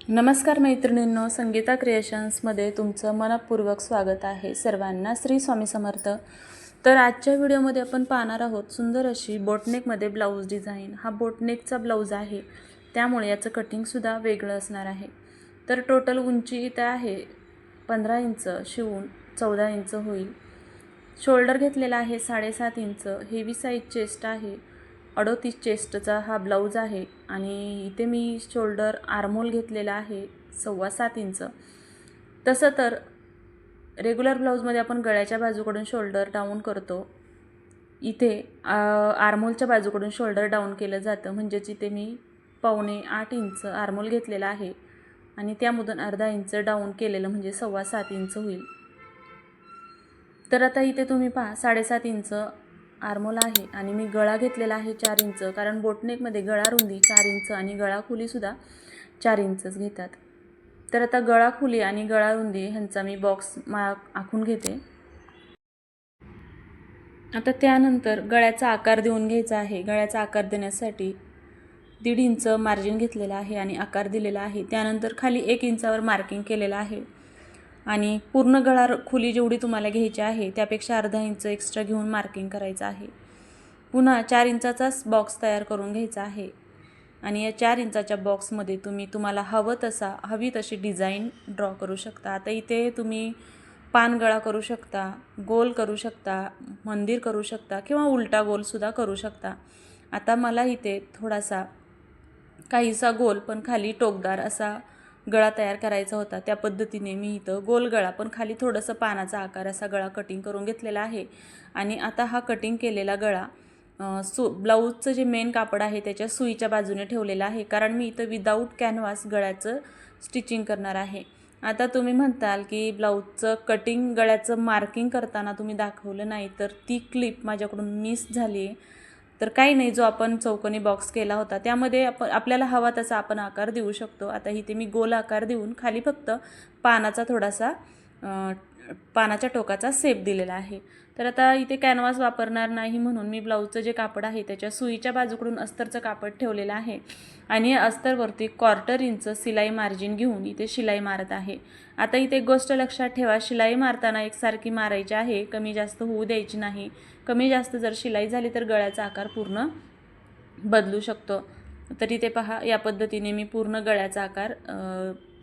नमस्कार मैत्रिणींनो, संगीता क्रिएशन्समध्ये तुमचं मनपूर्वक स्वागत आहे। सर्वांना श्री स्वामी समर्थ। तर आजच्या व्हिडिओमध्ये आपण पाहणार आहोत सुंदर अशी बोटनेकमध्ये ब्लाऊज डिझाईन। हा बोटनेकचा ब्लाऊज आहे, त्यामुळे याचं कटिंगसुद्धा वेगळं असणार आहे। तर टोटल उंची इथे आहे 15 इंच, शिवून 14 इंच होईल। शोल्डर घेतलेला आहे 7.5 इंच, हेवी साईज चेस्ट आहे, 38 चेस्टचा हा ब्लाऊज आहे। आणि इथे मी शोल्डर आर्महोल घेतलेला आहे 7.25 इंच। तसं तर रेग्युलर ब्लाऊजमध्ये आपण गळ्याच्या बाजूकडून शोल्डर डाऊन करतो, इथे आर्महोलच्या बाजूकडून शोल्डर डाऊन केलं जातं। म्हणजेच इथे मी 7.25 इंच आर्महोल घेतलेला आहे आणि त्यामधून अर्धा इंच डाऊन केलेलं म्हणजे 7.25 इंच होईल। तर आता इथे तुम्ही पहा 7.5 इंच आर्महोल आहे आणि मी गळा घेतलेला आहे 4 इंच, कारण बोटनेकमध्ये गळा रुंदी 4 इंच आणि गळा खोलीसुद्धा 4 इंचच घेतात। तर आता गळा खोली आणि गळा रुंदी ह्यांचा मी बॉक्स आखून घेते। आता त्यानंतर गळ्याचा आकार देऊन घ्यायचा आहे। गळ्याचा आकार देण्यासाठी 1.5 इंच मार्जिन घेतलेला आहे आणि आकार दिलेला आहे। त्यानंतर खाली 1 इंचावर मार्किंग केलेलं आहे आणि पूर्ण गळा खोली जेवढी तुम्हाला घ्यायची आहे त्यापेक्षा अर्धा इंच एक्स्ट्रा घेऊन मार्किंग करायचं आहे। पुन्हा 4 इंचाचाच बॉक्स तयार करून घ्यायचा आहे आणि या 4 इंचाच्या बॉक्समध्ये तुम्हाला हवी तशी डिझाईन ड्रॉ करू शकता। आता इथे तुम्ही पान गळा करू शकता, गोल करू शकता, मंदिर करू शकता किंवा उलटा गोलसुद्धा करू शकता। आता मला इथे थोडासा काहीसा गोल पण खाली टोकदार असा गळा तयार करायचा होता। त्या पद्धतीने मी इथं गोल गळा पण खाली थोडंसं पानाचा आकार असा गळा कटिंग करून घेतलेला आहे। आणि आता हा कटिंग केलेला गळा ब्लाऊजचं जे मेन कापड आहे त्याच्या सुईच्या बाजूने ठेवलेला आहे, कारण मी इथं विदाऊट कॅनव्हास गळ्याचं स्टिचिंग करणार आहे। आता तुम्ही म्हणताल की ब्लाऊजचं कटिंग गळ्याचं मार्किंग करताना तुम्ही दाखवलं नाही, तर ती क्लिप माझ्याकडून मिस झाली आहे। तर काही नाही, जो आपण चौकोनी बॉक्स केला होता त्यामध्ये आपल्याला हवा तसा आपण आकार देऊ शकतो। आता इथे मी गोल आकार देऊन खाली फक्त पानाचा थोडासा पानाच्या टोकाचा शेप दिलेला आहे। तर आता इथे कॅनव्हास वापरणार नाही म्हणून मी ब्लाऊजचं जे कापड आहे त्याच्या सुईच्या बाजूकडून अस्तरचं कापड ठेवलेलं आहे आणि या अस्तरवरती 1/4 इंच शिलाई मार्जिन घेऊन इथे शिलाई मारत आहे। आता इथे एक गोष्ट लक्षात ठेवा, शिलाई मारताना एकसारखी मारायची आहे, कमी जास्त होऊ द्यायची नाही। कमी जास्त जर शिलाई झाली तर गळ्याचा आकार पूर्ण बदलू शकतो। तर इथे पहा, या पद्धतीने मी पूर्ण गळ्याचा आकार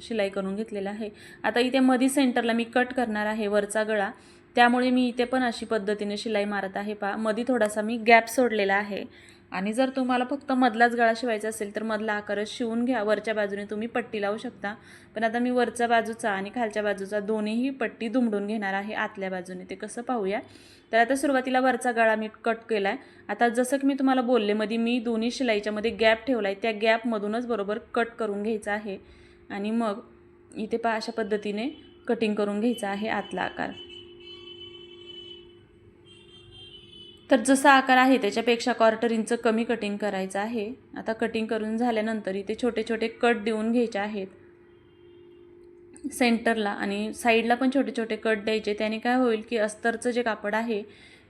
शिलाई करून घेतलेला आहे। आता इथे मधी सेंटरला मी कट करणार आहे वरचा गळा, त्यामुळे मी इथे पण अशी पद्धतीने शिलाई मारत आहे। पहा, मधी थोडासा मी गॅप सोडलेला आहे आणि जर तुम्हाला फक्त मधलाच गळा शिवायचा असेल तर मधला आकारच शिवून घ्या, वरच्या बाजूने तुम्ही पट्टी लावू शकता। पण आता मी वरच्या बाजूचा आणि खालच्या बाजूचा दोन्हीही पट्टी दुमडून घेणार आहे आतल्या बाजूने। ते कसं पाहूया। तर आता सुरुवातीला वरचा गळा मी कट केला आहे। आता जसं की मी तुम्हाला बोलले, मध्ये मी दोन्ही शिलाईच्या मध्ये गॅप ठेवला आहे, त्या गॅपमधूनच बरोबर कट करून घ्यायचा आहे आणि मग इथे पहा अशा पद्धतीने कटिंग करून घ्यायचा आहे आतला आकार। तर जसा आकार आहे त्याच्यापेक्षा 1/4 इंच कमी कटिंग करायचं आहे। आता कटिंग करून झाल्यानंतर इथे छोटे छोटे कट देऊन घ्यायचे आहेत सेंटरला आणि साईडला पण छोटे छोटे कट द्यायचे। त्याने काय होईल की अस्तरचं जे कापड आहे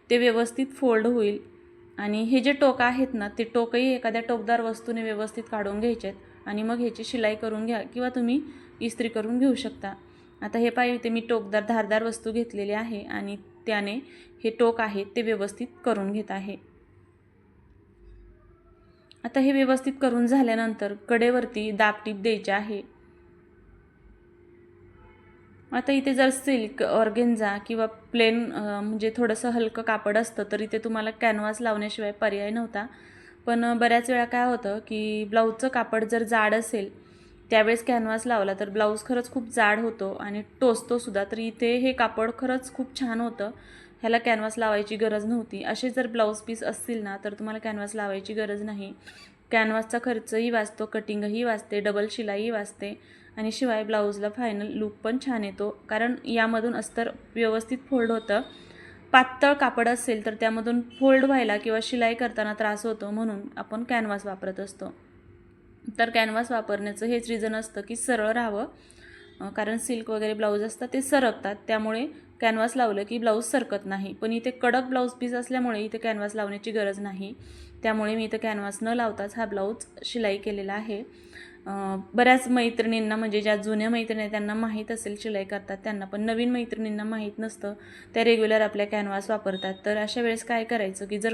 ते व्यवस्थित फोल्ड होईल आणि हे जे टोक आहेत ना, ते टोकही एखाद्या टोकदार वस्तूने व्यवस्थित काढून घ्यायचे आहेत आणि मग ह्याची शिलाई करून घ्या किंवा तुम्ही इस्त्री करून घेऊ शकता। आता हे पाहिजे ते मी टोकदार धारदार वस्तू घेतलेली आहे आणि त्याने हे टोक आहे ते व्यवस्थित करून घेत आहे। आता हे व्यवस्थित करून झाल्यानंतर कडेवरती दाबटीप द्यायची आहे। आता इथे जर सिल्क, ऑर्गेन्झा किंवा प्लेन म्हणजे थोडंसं हलकं कापड असतं तर इथे तुम्हाला कॅनव्हास लावण्याशिवाय पर्याय नव्हता। पण बऱ्याच वेळा काय होतं की ब्लाऊजचं कापड जर जाड असेल त्यावेळेस कॅनव्हास लावला तर ब्लाऊज खरंच खूप जाड होतो आणि टोचतो सुद्धा। तर इथे हे कापड खरंच खूप छान होतं, ह्याला कॅनव्हास लावायची गरज नव्हती। असे जर ब्लाऊज पीस असतील ना तर तुम्हाला कॅनव्हास लावायची गरज नाही। कॅनव्हासचा खर्चही वाचतो, कटिंगही वाचते, डबल शिलाईही वाचते आणि शिवाय ब्लाऊजला फायनल लुक पण छान येतो, कारण यामधून अस्तर व्यवस्थित फोल्ड होतं। पातळ कापड असेल तर त्यामधून फोल्ड व्हायला किंवा शिलाई करताना त्रास होतो, म्हणून आपण कॅनव्हास वापरत असतो। तर कॅनव्हास वापरण्याचं हेच रिझन असतं की सरळ राहावं, कारण सिल्क वगैरे ब्लाऊज असतात ते सरकतात, त्यामुळे कॅनव्हास लावलं की ब्लाऊज सरकत नाही। पण इथे कडक ब्लाऊज पीस असल्यामुळे इथे कॅनव्हास लावण्याची गरज नाही, त्यामुळे मी इथे कॅनव्हास न लावताच हा ब्लाऊज शिलाई केलेला आहे। बऱ्याच मैत्रिणींना म्हणजे ज्या जुन्या मैत्रिणी आहेत त्यांना माहीत असेल शिलाई करतात त्यांना, पण नवीन मैत्रिणींना माहीत नसतं, त्या रेग्युलर आपल्या कॅनव्हास वापरतात. तर अशा वेळेस काय करायचं की जर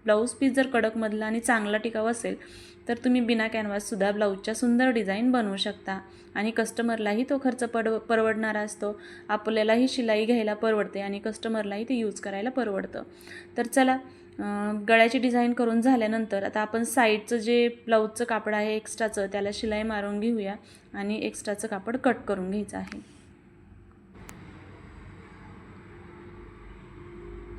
ब्लाऊज पीस जर कडकमधला आणि चांगला टिकाऊ असेल तर तुम्ही बिना कॅनव्हाससुद्धा ब्लाऊजच्या सुंदर डिझाईन बनवू शकता आणि कस्टमरलाही तो खर्च परवडणारा असतो, आपल्यालाही शिलाई घ्यायला परवडते आणि कस्टमरलाही ते यूज करायला परवडतं. तर चला, गळ्याची डिझाईन करून झाल्यानंतर आता आपण साईडचं जे ब्लाऊजचं कापड आहे एक्स्ट्राचं त्याला शिलाई मारून घेऊया आणि एक्स्ट्राचं कापड कट करून घ्यायचं आहे.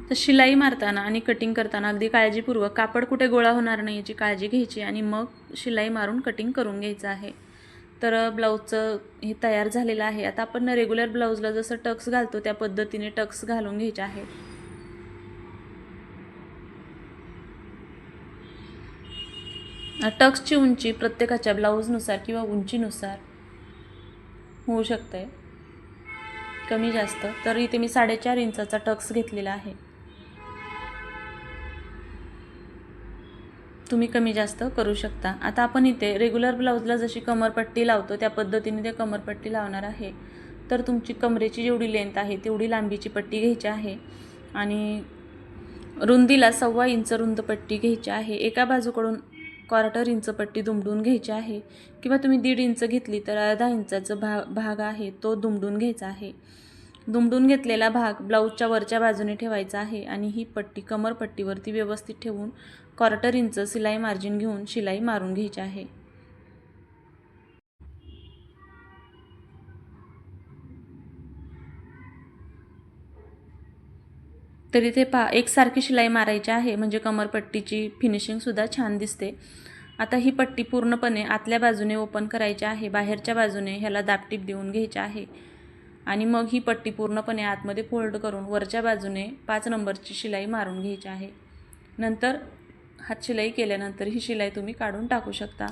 तर शिलाई मारताना आणि कटिंग करताना अगदी काळजीपूर्वक कापड कुठे गोळा होणार नाही याची काळजी घ्यायची आणि मग शिलाई मारून कटिंग करून घ्यायचं आहे. तर ब्लाऊजचं हे तयार झालेलं आहे. आता आपण रेग्युलर ब्लाऊजला जसं टक्स घालतो त्या पद्धतीने टक्स घालून घ्यायचे आहेत. टक्सची उंची प्रत्येकाच्या ब्लाऊजनुसार किंवा उंचीनुसार होऊ शकते कमी जास्त. तर इथे मी 4.5 इंचाचा टक्स घेतलेला आहे. तुम्ही कमी जास्त करू शकता. आता आपण इथे रेग्युलर ब्लाऊजला जशी कमरपट्टी लावतो त्या पद्धतीने ते कमरपट्टी लावणार आहे. तर तुमची कमरेची जेवढी लेंथ आहे तेवढी लांबीची पट्टी घ्यायची आहे आणि रुंदीला 1.25 इंच रुंद पट्टी घ्यायची आहे. एका बाजूकडून 1/4 इंच पट्टी दुमडून घ्यायची आहे किंवा तुम्ही 1.5 इंच घेतली तर अर्धा इंचाचा भाग आहे तो दुमडून घ्यायचा आहे. दुमडून घेतलेला भाग ब्लाऊजच्या वरच्या बाजूने ठेवायचा आहे आणि ही पट्टी कमरपट्टीवरती व्यवस्थित ठेवून 1/4 इंच शिलाई मार्जिन घेऊन शिलाई मारून घ्यायची आहे. तर इथे एकसारखी शिलाई मारायची आहे म्हणजे कमरपट्टीची फिनिशिंगसुद्धा छान दिसते. आता ही पट्टी पूर्णपणे आतल्या बाजूने ओपन करायची आहे, बाहेरच्या बाजूने ह्याला दाबटीप देऊन घ्यायची आहे आणि मग ही पट्टी पूर्णपणे आतमध्ये फोल्ड करून वरच्या बाजूने 5 नंबरची शिलाई मारून घ्यायची आहे. नंतर हातशिलाई केल्यानंतर ही शिलाई तुम्ही काढून टाकू शकता.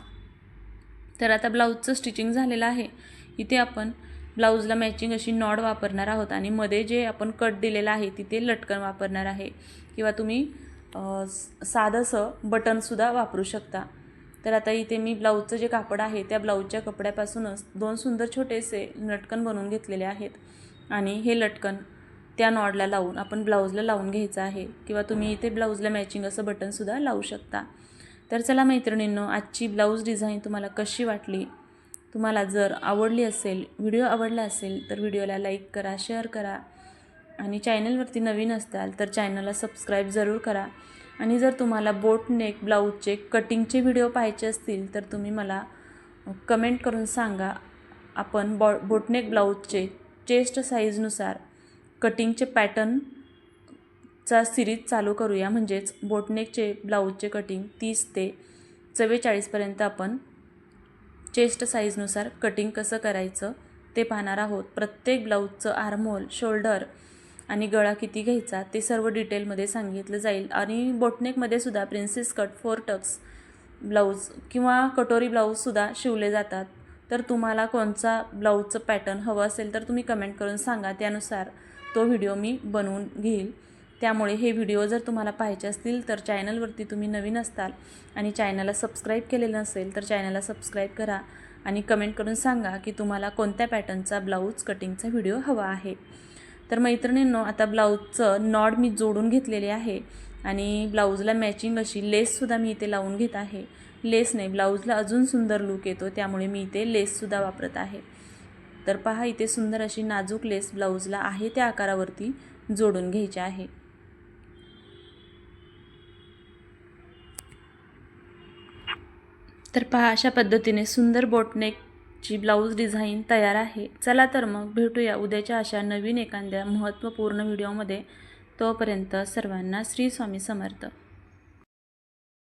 तर आता ब्लाऊजचं स्टिचिंग झालेलं आहे. इथे आपण ब्लाऊजला मॅचिंग अशी नॉड वापरणार आहोत आणि मध्ये जे आपण कट दिलेला आहे तिथे लटकन वापरणार आहे किंवा तुम्ही साधंसं बटनसुद्धा वापरू शकता. तर आता इथे मी ब्लाऊजचं जे कापड आहे त्या ब्लाऊजच्या कपड्यापासूनच 2 सुंदर छोटेसे लटकन बनवून घेतलेले आहेत आणि हे लटकन त्या नॉडला लावून आपण ब्लाऊजला लावून घ्यायचं आहे किंवा तुम्ही इथे ब्लाऊजला मॅचिंग असं बटनसुद्धा लावू शकता. तर चला मैत्रिणींनो, आजची ब्लाऊज डिझाईन तुम्हाला कशी वाटली? तुम्हाला जर आवडली असेल, व्हिडिओ आवडला असेल तर व्हिडिओला लाईक करा, शेअर करा आणि चॅनलवरती नवीन असाल तर चॅनलला सबस्क्राईब जरूर करा. आणि जर तुम्हाला बोटनेक ब्लाऊजचे कटिंगचे व्हिडिओ पाहायचे असतील तर तुम्ही मला कमेंट करून सांगा. आपण बोटनेक ब्लाऊजचे चेस्ट साईजनुसार कटिंगचे पॅटर्नचा सिरीज चालू करूया. म्हणजेच बोटनेकचे ब्लाऊजचे कटिंग 30 ते 44पर्यंत आपण चेस्ट साईजनुसार कटिंग कसं करायचं ते पाहणार आहोत. प्रत्येक ब्लाऊजचं आर्महोल, शोल्डर आणि गळा किती घ्यायचा ते सर्व डिटेलमध्ये सांगितलं जाईल. आणि बोटनेकमध्ये सुद्धा प्रिन्सेस कट 4 टक्स ब्लाऊज किंवा कटोरी ब्लाऊजसुद्धा शिवले जातात. तर तुम्हाला कोणचा ब्लाऊजचं पॅटर्न हवं असेल तर तुम्ही कमेंट करून सांगा, त्यानुसार तो व्हिडिओ मी बनवून घेईल. त्यामुळे हे व्हिडिओ जर तुम्हाला पाहायचे असतील तर चॅनलवरती तुम्ही नवीन असताल आणि चॅनलला सबस्क्राईब केलेलं नसेल तर चॅनलला सबस्क्राईब करा आणि कमेंट करून सांगा की तुम्हाला कोणत्या पॅटर्नचा ब्लाऊज कटिंगचा व्हिडिओ हवा आहे. तर मैत्रिणींनो, आता ब्लाऊजचं नॉड मी जोडून घेतलेले आहे आणि ब्लाऊजला मॅचिंग अशी लेससुद्धा मी इथे लावून घेत आहे. लेसने ब्लाऊजला अजून सुंदर लूक येतो, त्यामुळे मी इथे लेससुद्धा वापरत आहे. तर पहा, इथे सुंदर अशी नाजूक लेस ब्लाऊजला आहे त्या आकारावरती जोडून घ्यायची आहे. तर पहा, अशा पद्धतीने सुंदर बोटनेकची ब्लाऊज डिझाईन तयार आहे. चला तर मग भेटूया उद्याच्या अशा नवीन एखाद्या महत्त्वपूर्ण व्हिडिओमध्ये. तोपर्यंत सर्वांना श्री स्वामी समर्थ.